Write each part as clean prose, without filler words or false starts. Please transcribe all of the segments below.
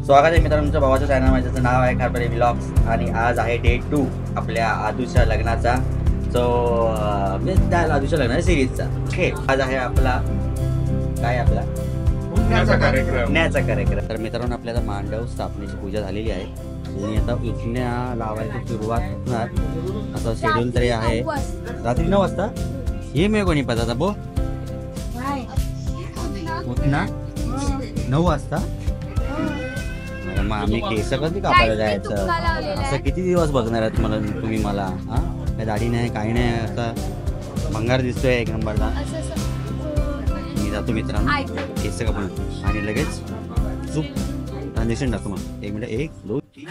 स्वागत आहे मित्रांनो तुमच्या भावाच्या चॅनल मध्ये. त्याचं नाव आहे खारपरे व्लॉग्स आणि आज आहे डे 2 आपल्या आदूच्या लग्नाचा. सो त्या आदूच्या लग्नाच्या सिरीजचा. ओके, आज आहे आपला काय आपला उठण्याचा कार्यक्रम. तर मित्रांनो आपल्याला मांडव स्थापनेची पूजा झालेली आहे आणि आता उठण्या लावायची सुरुवात होणार असं शेड्यूल तरी आहे. रात्री 9 वाजता ये मी कोणी पता बो उठना 9 वाजता. मग आम्ही केस कधी कापायला जायचं असं किती दिवस बघणार आहेत मला तुम्ही. मला हा काय दाढी नाही काही नाही असं भंगार दिसतोय एक नंबरला. मी जातो मित्रांनो केस कापून आणि लगेच चूप ट्रान्झॅक्शन टाकतो. मग 1 मिनिट 1 2 3.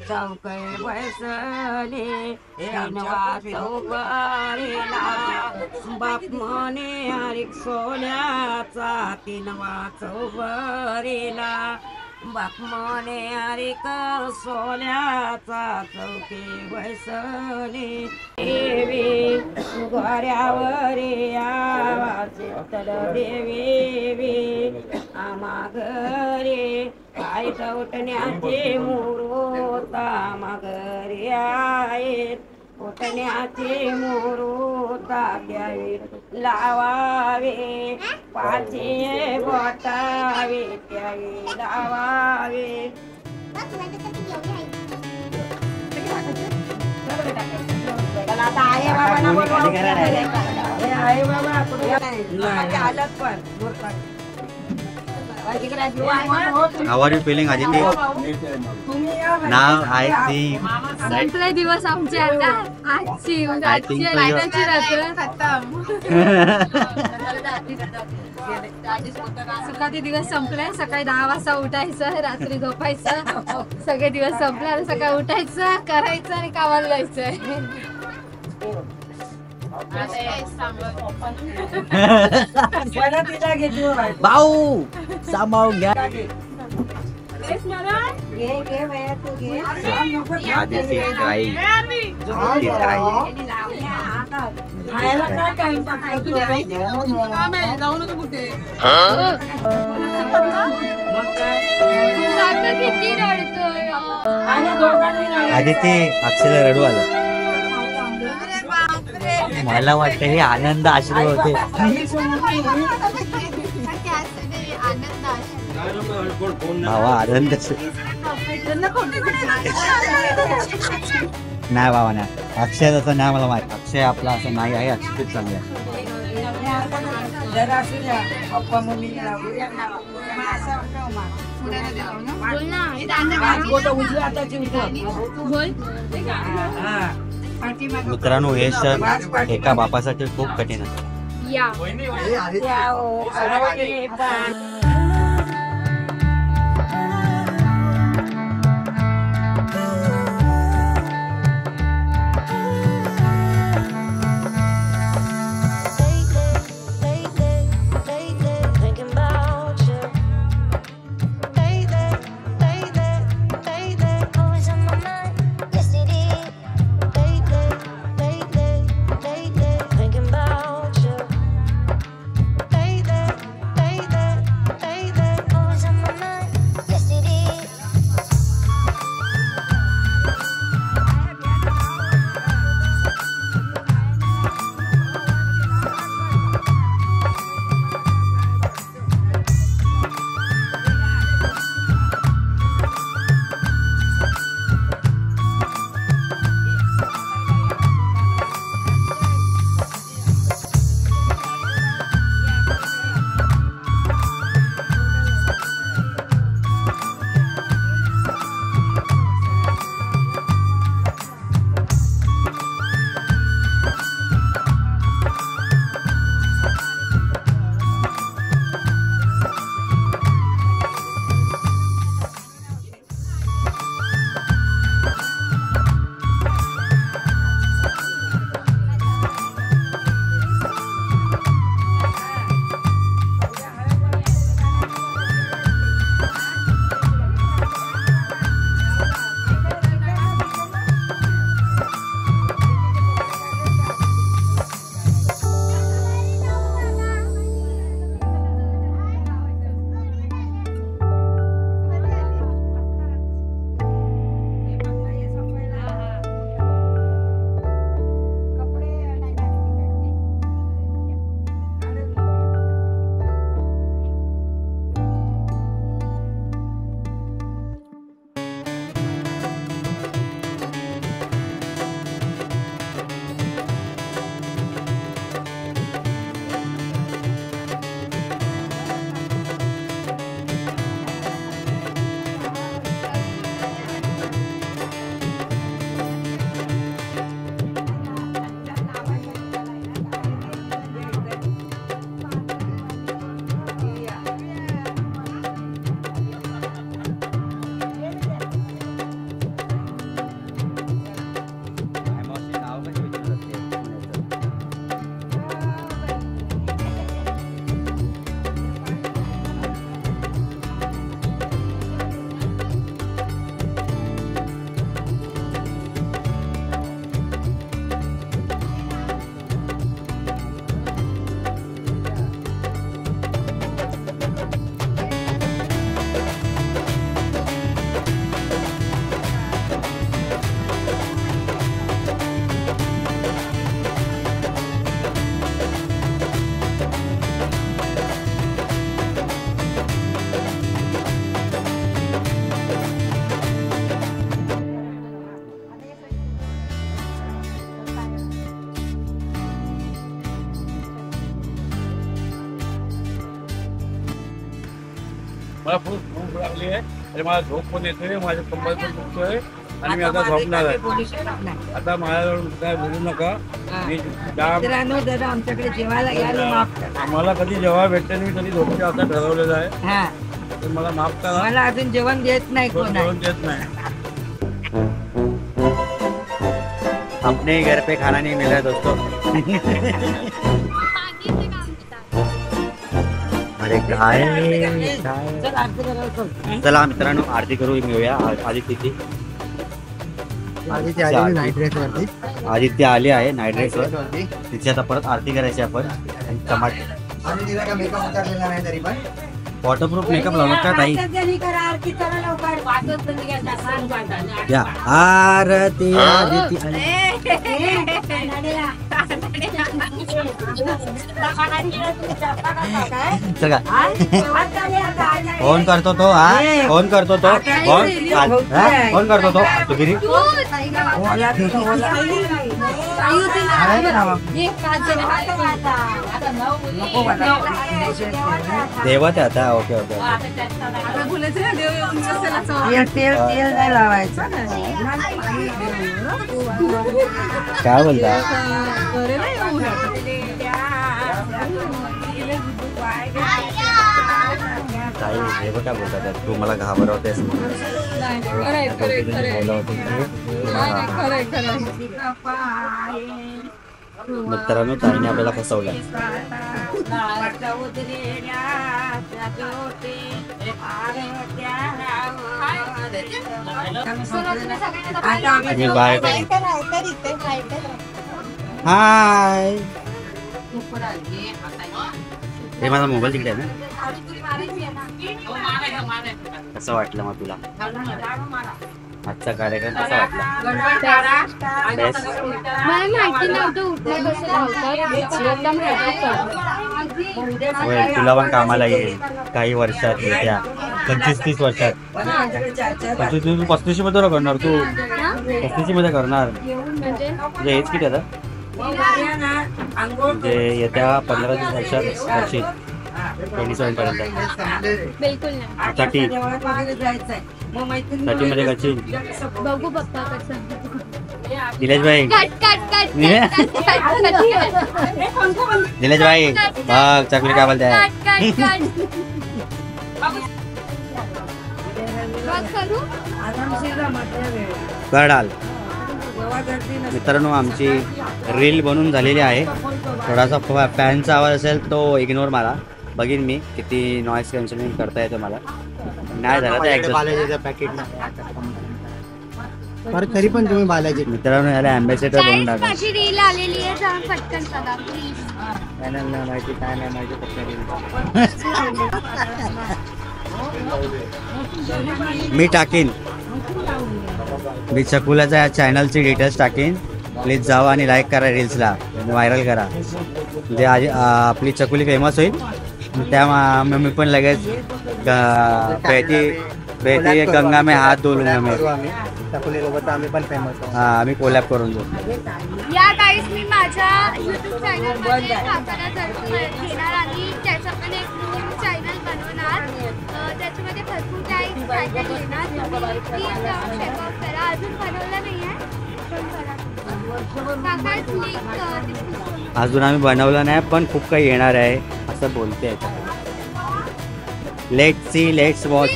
चौकै बैसले नवा चौकरीला बाप म्हणे हरिक सोन्याचा 3वा चौकरीला बाप म्हणे हरिक सोन्याचा चौके बैसले देवी घोड्यावर आवाज तल देवी आम्हा घरी काय उठण्याचे मुहूर्त माघारी आहेत. उठण्याचे मुहूर्त द्यावे लावावे पाची बोटावे त्यावे लावावे. आहे बाबा आलत पण How are you feeling, Aditi? Now I think संपले दिवस आमचे आता. आजची लग्नाची रात्र खतम. सुखाचे दिवस संपले. सकाळी 10 वाजता उठायचं, रात्री झोपायचं. सगळे दिवस संपले आणि सकाळी उठायचं, करायचं आणि कामाला जायचं. भाऊ सांभाळून घ्या. आदिती अक्षयला रडू आलं. मला वाटतं हे आनंद आश्रय होते. भावा आनंद नाही बाबा नाही. अक्षय तसं नाही मला माहिती. अक्षय आपला असं नाही आहे. अक्षय खूप चांगलं आहे. मित्रांनो हे क्षण एका बापासाठी खूप कठीण आहे. मला खूप भूक लागली आहे आणि मला झोप पण येतोय, माझ्या कंबर पण दुखतोय आणि मी आता झोपणार आहे. बोलू शकत नाही. आता माझ्याजवळ काय बोलू नका. मी मित्रांनो, जरा आमच्याकडे जेवायला यायला माफ करा. मला कधी जेव्हा भेटते मी कधी झोपते असं ठरवलेलं आहे. हा, तर मला माफ करा. मला अजून जेवण देत नाही कोण जेवण देत नाही. अपने घर पे खाना नहीं मिल रहा है दोस्तों. अरे काय चल आरती करायला चल. चला मित्रांनो आरती करू घेऊया आदित्यची. आदित्य आले आहे नाईट ड्रेसवर. तिची आता परत आरती करायची आपण. टमाटे वॉटरप्रूफ मेकअप लावणार का ताई? या आरती आदित्य चल का फोन करतो तो. हा फोन करतो तो. फोन करतो तो. तू गिरी देवत आहे आता. ओके ओके तेल नाही लावायचं. काय बोलता? ताई हे बघ काय बोलतात. तू मला घाबरवतेस. मित्रांनो ताईने आपल्याला फसवलं. मी बाय हाय. हे माझा मोबाईल तिकडे आहे ना. कसं वाटलं मग तुला आजचा कार्यक्रम? कसा वाटला? मला माहिती नव्हतं उठल्या कसं होय, तुला पण कामाला येईल काही वर्षात. त्या 25-30 वर्षात. पण तू 35 मध्ये करणार. तू 35 मध्ये करणार म्हणजे हेच किती आता म्हणजे येत्या 15-20 वर्षात करशील. 27 पर्यंत. बिलकुल नाही. 30 मध्ये करशील. बघू पप्पा कसं. निलेश भाई निलेश भाई बघ चकली काय बोलताय. कळाल मित्रांनो आमची रील बनवून झालेली आहे. थोडासा फॅनचा आवाज असेल तो इग्नोर मारा. बघीन मी किती नॉईस कॅन्सलिंग करता येतो. मला नाही झालं तर पॅकेट. तरी पण तुम्ही बालाजी मित्रांनो याला अँबॅसेडर बनवून टाका. माझी रील आलेली आहे, जाऊन पटकन बघा प्लीज. चॅनलला माहिती काय नाही माहिती मी टाकीन. मी चकुलाच्या या चॅनलची डिटेल्स टाकीन. प्लीज जावा आणि लाईक करा. रील्सला व्हायरल करा. म्हणजे आज आपली चकुली फेमस होईल. त्या मी पण लगेच बेटी गंगा में हात धो लूंगा मैं. आम्ही पण फेमस. हां आम्ही कोलॅब करून जाऊ. या गाईस मी माझ्या YouTube चॅनलमध्ये काकाला घेणार आणि त्याचं पण एक न्यू चॅनल बनवणार. त्याच्यामध्ये भरपूर काही घेणार. तुम्ही प्लीज जाऊन चेकआउट करा. अजून बनवलं नाही आहे पण करा. काकाच लिंक अजून आम्ही बनवलं नाही पण खूप काही येणार आहे असं बोलते. Let's see let's watch.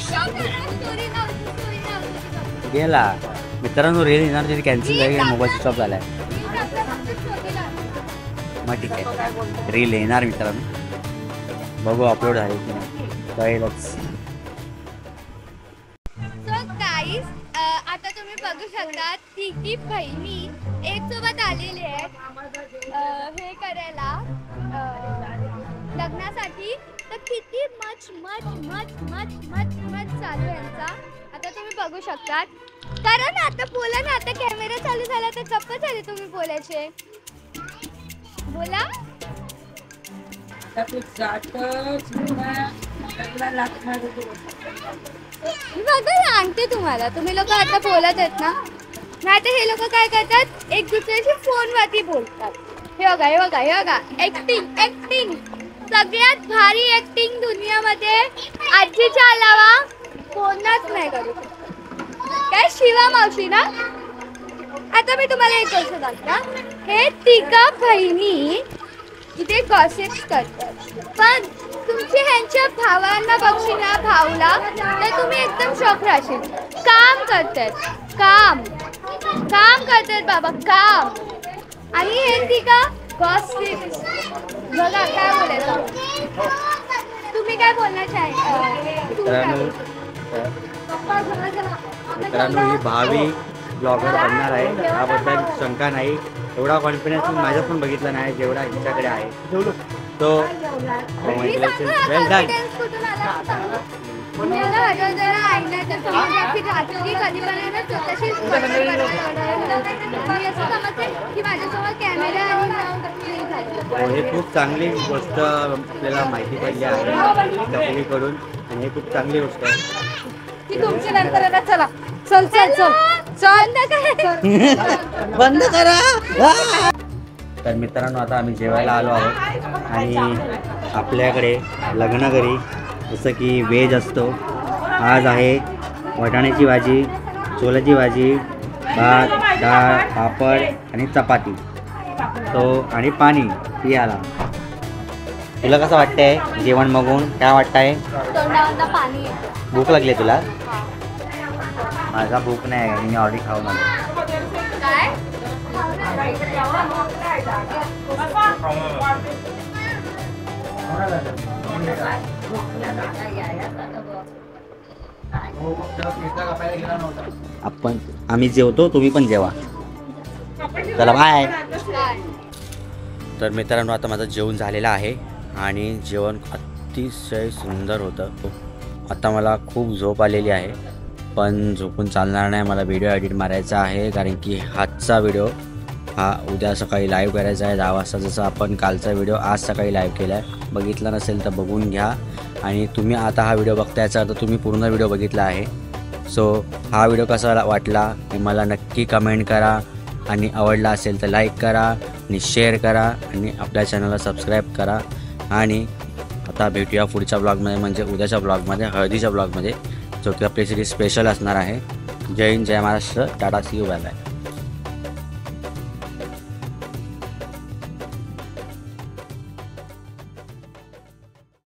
गेला मित्रांनो रील येणार तरी कॅन्सल झाली. मोबाईल स्विच ऑफ झाला आहे. मग ठीक आहे रील येणार मित्रांनो. बघू अपलोड आहे की नाही कळेलच. सो गाईज आता तुम्ही बघू शकता तिघी बहिणी एक सोबत आलेले आहेत हे करायला लग्नासाठी. तर किती much much much much much much चालू आहे यांचा. आता तुम्ही बघू शकता. करा ना आता बोला ना. आता कॅमेरा चालू झाला तर गप्प झाले तुम्ही बोलायचे. बोला. बघा सांगते तुम्हाला. तुम्ही लोक आता बोलत आहेत ना. नाही तर हे लोक काय करतात एक दुसऱ्याशी फोनवरती बोलतात. हे बघा हे बघा हे बघा. ऍक्टिंग ऍक्टिंग सगळ्यात भारी ऍक्टिंग दुनियामध्ये आजीच्या अलावा नाही करू काय शिवा मावशी ना. आता मी तुम्हाला एक गोष्ट सांगते, हे तिघा बहिणी इथे गॉसिप्स करतात, पण तुमची ह्यांच्या भावांना बघशील ना, भाऊला, तर तुम्ही एकदम शॉक राहशील. काम करतात, काम करतात बाबा, काम. आणि हे तिघा गॉसिप्स. बघा काय बोलायचं, तुम्ही काय बोलणार मित्रांनो ही भावी ब्लॉगर बनणार आहे, त्याबद्दल शंका नाही. एवढा कॉन्फिडन्स मी माझ्यात पण बघितला नाही जेवढा हिच्याकडे आहे. तो वेल डन. हे खूप चांगली गोष्ट आपल्याला माहिती पडली आहे चकुलीकडून, आणि हे खूप चांगली गोष्ट आहे. तुमची नंतर आहे ना, चला चल चल चल चल बंद करा. तर मित्रांनो आता आम्ही जेवायला आलो आहोत, आणि आपल्याकडे लग्न घरी जसं की व्हेज असतो. आज आहे वाटाण्याची भाजी, छोल्याची भाजी, भात, डाळ, पापड आणि चपाती, तो आणि पाणी पियाला. तुला कसं वाटतंय जेवण बघून, काय वाटतंय? पाणी भूक लागली तुला? माझा भूक नाही आहे, मी ऑलरेडी खाऊन आलो. काय आम्ही जेवतो, तुम्ही पण जेवा. चला बाय. तर मित्रांनो आता माझं जेवण झालेलं आहे, आणि जेवण अतिशय सुंदर होतं. आता मला खूप झोप आलेली आहे, पण झोपून चालणार नाही. मला व्हिडिओ एडिट मारायचा आहे, कारण की हातचा व्हिडिओ हा उद्या सकाळी लाईव्ह करायचा आहे 10 वाजता. जसं आपण कालचा व्हिडिओ आज सकाळी लाईव्ह केला आहे. बघितला नसेल तर बघून घ्या. आणि तुम्ही आता हा व्हिडिओ बघतायचा तर तुम्ही पूर्ण व्हिडिओ बघितला आहे. सो हा व्हिडिओ कसा वाटला ते मला नक्की कमेंट करा, आणि आवडला असेल तर लाईक करा आणि शेअर करा, आणि आपल्या चॅनलला सबस्क्राईब करा. आणि आता भेटूया पुढच्या ब्लॉगमध्ये, म्हणजे उद्याच्या ब्लॉगमध्ये, हळदीच्या ब्लॉगमध्ये, जो की आपली सिरीज स्पेशल असणार आहे. जय हिंद, जय Maharashtra, tata, see you, bye bye.